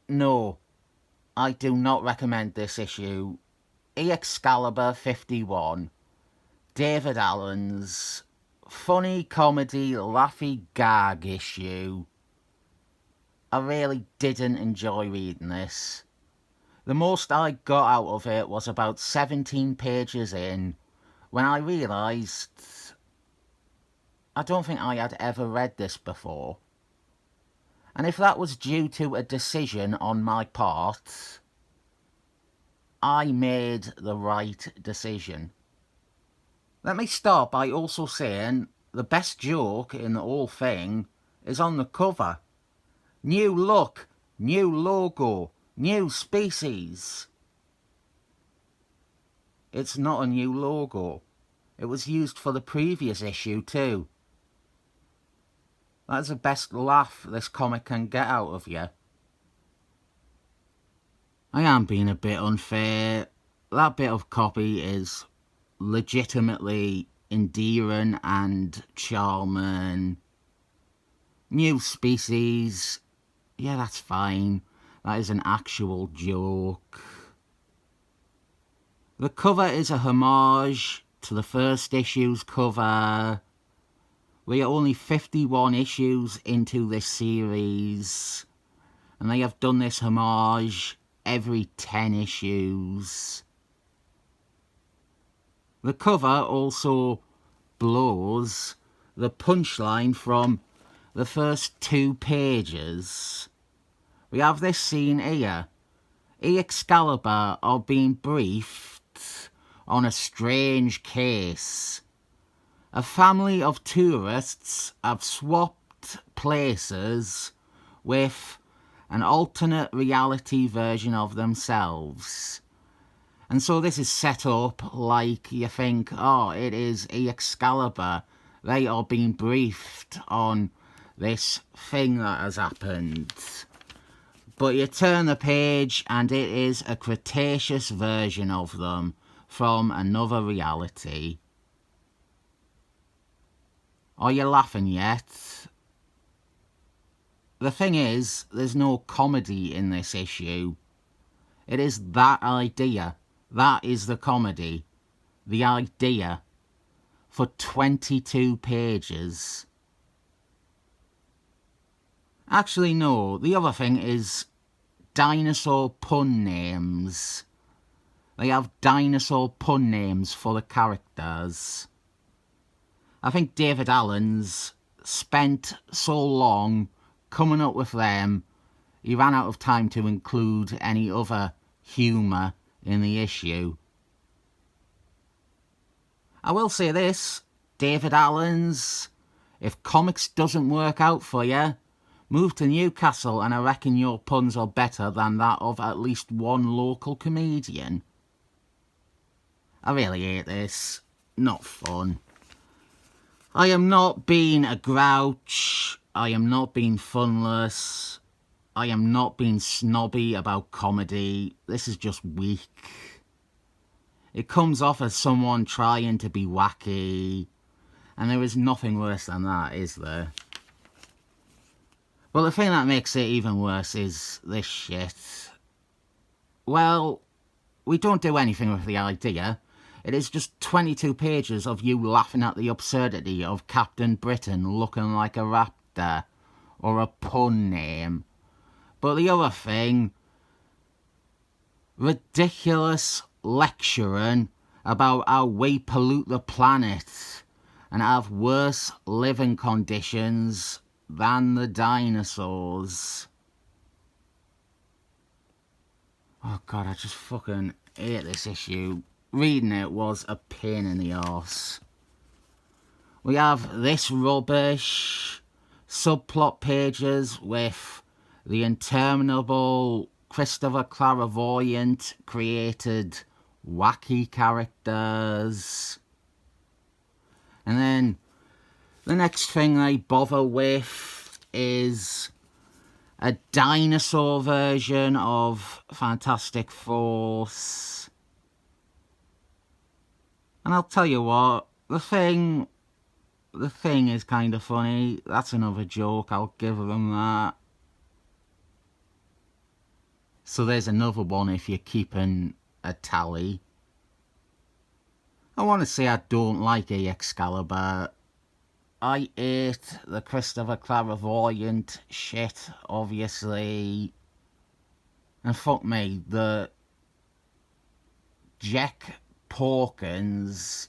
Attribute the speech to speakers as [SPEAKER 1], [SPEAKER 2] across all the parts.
[SPEAKER 1] No, I do not recommend this issue. Excalibur 51, David Allen's funny comedy laughy gag issue. I really didn't enjoy reading this. The most I got out of it was about 17 pages in, when I realised I don't think I had ever read this before. And if that was due to a decision on my part, I made the right decision. Let me start by also saying the best joke in the whole thing is on the cover. New look, new logo, new species. It's not a new logo. It was used for the previous issue too. That's the best laugh this comic can get out of you. I am being a bit unfair. That bit of copy is legitimately endearing and charming. New species, yeah, that's fine. That is an actual joke. The cover is a homage to the first issue's cover. We are only 51 issues into this series, and they have done this homage every 10 issues. The cover also blows the punchline from the first 2 pages. We have this scene here. Excalibur are being briefed on a strange case. A family of tourists have swapped places with an alternate reality version of themselves. And so this is set up like you think, oh, it is Excalibur. They are being briefed on this thing that has happened. But you turn the page and it is a Cretaceous version of them from another reality. Are you laughing yet? The thing is, there's no comedy in this issue. It is that idea. That is the comedy. The idea. For 22 pages. Actually, no. The other thing is dinosaur pun names. They have dinosaur pun names for the characters. I think David Allen's spent so long coming up with them, he ran out of time to include any other humour in the issue. I will say this, David Allen's, if comics doesn't work out for you, move to Newcastle and I reckon your puns are better than that of at least one local comedian. I really hate this. Not fun. I am not being a grouch. I am not being funless. I am not being snobby about comedy. This is just weak. It comes off as someone trying to be wacky. And there is nothing worse than that, is there? Well, the thing that makes it even worse is this shit. Well, we don't do anything with the idea. It is just 22 pages of you laughing at the absurdity of Captain Britain looking like a raptor or a pun name. But the other thing, ridiculous lecturing about how we pollute the planet and have worse living conditions than the dinosaurs. Oh God, I just fucking hate this issue. Reading it was a pain in the arse. We have this rubbish, subplot pages with the interminable Christopher Clairvoyant created wacky characters. And then the next thing they bother with is a dinosaur version of Fantastic Force. And I'll tell you what, the thing is kind of funny. That's another joke, I'll give them that. So there's another one if you're keeping a tally. I want to say I don't like Excalibur. I ate the Christopher Clairvoyant shit, obviously. And fuck me, the Jack Porkins,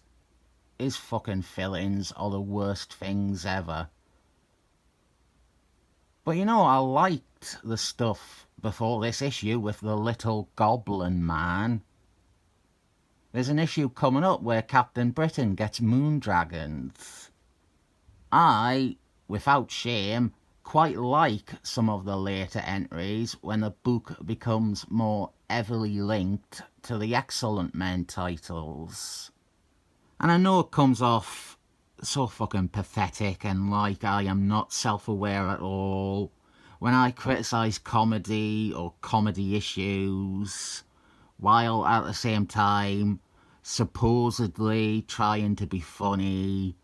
[SPEAKER 1] his fucking fillings are the worst things ever. But you know, I liked the stuff before this issue with the little goblin man. There's an issue coming up where Captain Britain gets moon dragons. I, without shame, quite like some of the later entries when the book becomes more heavily linked to the Excellent Men titles. And I know it comes off so fucking pathetic and like I am not self-aware at all when I criticise comedy or comedy issues, while at the same time supposedly trying to be funny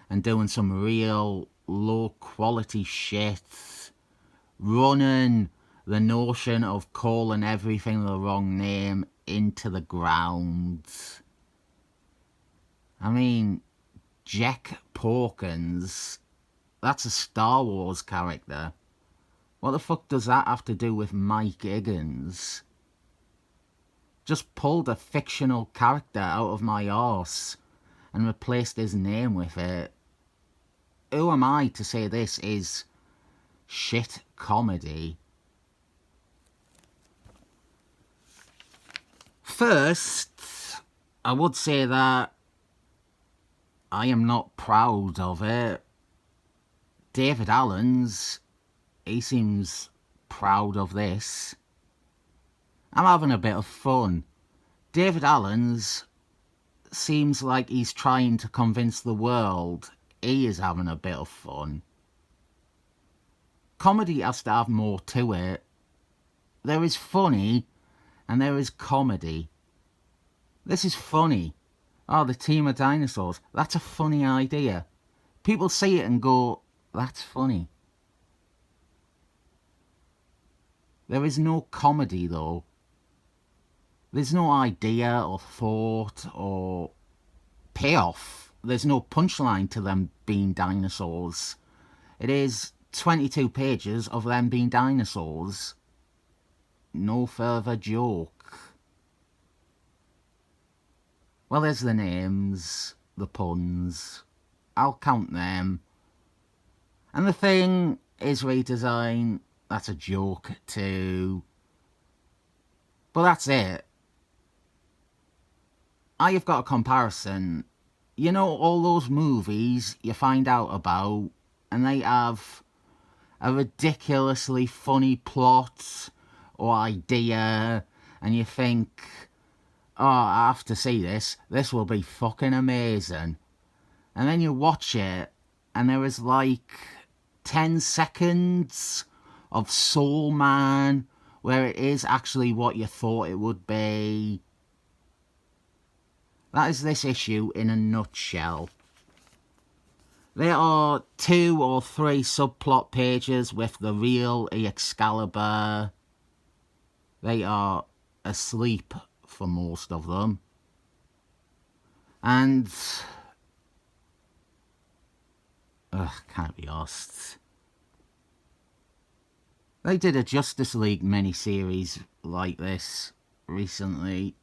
[SPEAKER 1] and doing some real low quality shit, running the notion of calling everything the wrong name into the ground. I mean, Jack Porkins, that's a Star Wars character. What the fuck does that have to do with Mike Higgins? Just pulled a fictional character out of my arse and replaced his name with it. Who am I to say this is shit comedy? First, I would say that I am not proud of it. David Allen's, he seems proud of this. I'm having a bit of fun. David Allen's seems like he's trying to convince the world he is having a bit of fun. Comedy has to have more to it. There is funny and there is comedy. This is funny. Oh, the team of dinosaurs. That's a funny idea. People see it and go, that's funny. There is no comedy though. There's no idea or thought or payoff. There's no punchline to them being dinosaurs. It is 22 pages of them being dinosaurs. No further joke. Well, there's the names, the puns. I'll count them. And the thing is redesign. That's a joke too. But that's it. I've got a comparison. You know all those movies you find out about and they have a ridiculously funny plot or idea and you think, oh, I have to see this. This will be fucking amazing. And then you watch it and there is like 10 seconds of Soul Man where it is actually what you thought it would be. That is this issue in a nutshell. There are 2 or 3 subplot pages with the real Excalibur. They are asleep for most of them. And can't be asked. They did a Justice League miniseries like this recently.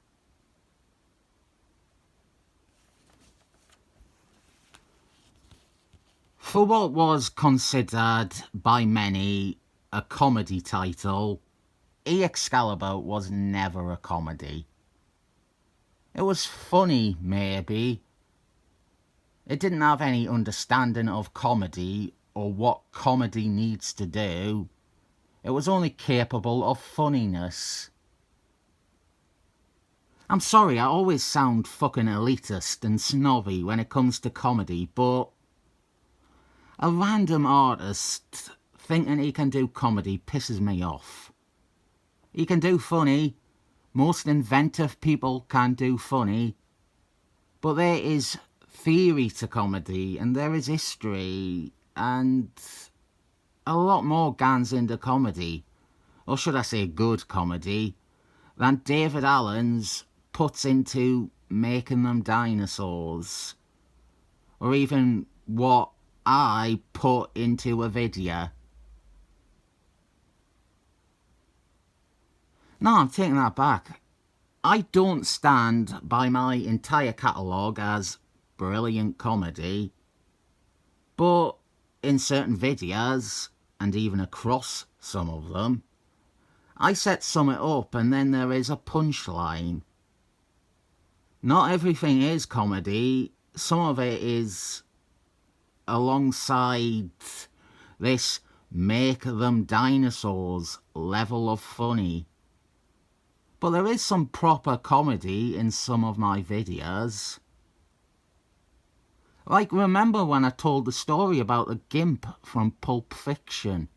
[SPEAKER 1] For what was considered by many a comedy title, Excalibur was never a comedy. It was funny, maybe. It didn't have any understanding of comedy or what comedy needs to do. It was only capable of funniness. I'm sorry, I always sound fucking elitist and snobby when it comes to comedy, but a random artist thinking he can do comedy pisses me off. He can do funny. Most inventive people can do funny. But there is theory to comedy and there is history and a lot more goes into comedy. or should I say good comedy, than David Allen's puts into making them dinosaurs, or even what I put into a video. No, I'm taking that back. I don't stand by my entire catalogue as brilliant comedy, but in certain videos, and even across some of them, I set something up and then there is a punchline. Not everything is comedy, some of it is alongside this make them dinosaurs level of funny. But there is some proper comedy in some of my videos. Like, remember when I told the story about the Gimp from Pulp Fiction?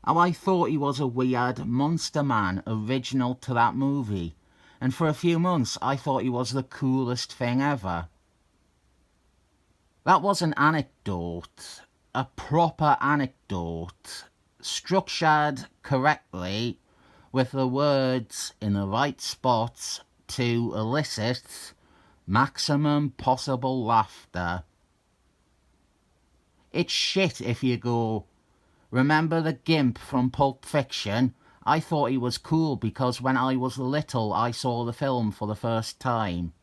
[SPEAKER 1] How I thought he was a weird monster man original to that movie, and for a few months I thought he was the coolest thing ever. That was an anecdote, a proper anecdote, structured correctly, with the words in the right spots to elicit maximum possible laughter. It's shit if you go, remember the Gimp from Pulp Fiction? I thought he was cool because when I was little I saw the film for the first time.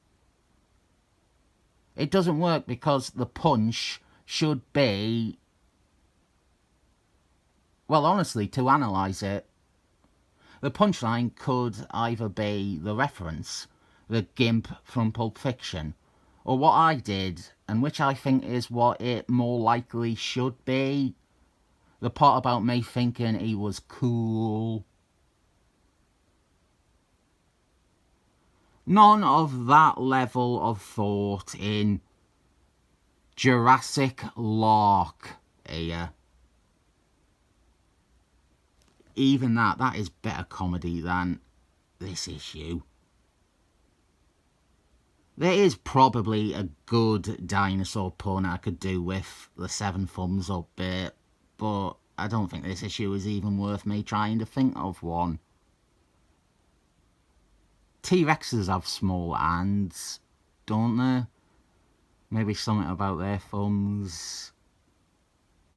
[SPEAKER 1] It doesn't work because the punch should be... Well, honestly, to analyse it, the punchline could either be the reference, the Gimp from Pulp Fiction, or what I did, and which I think is what it more likely should be, the part about me thinking he was cool. None of that level of thought in Jurassic Lark here. Even that is better comedy than this issue. There is probably a good dinosaur pun I could do with the 7 thumbs up bit, but I don't think this issue is even worth me trying to think of one. T-Rexes have small hands, don't they? Maybe something about their thumbs.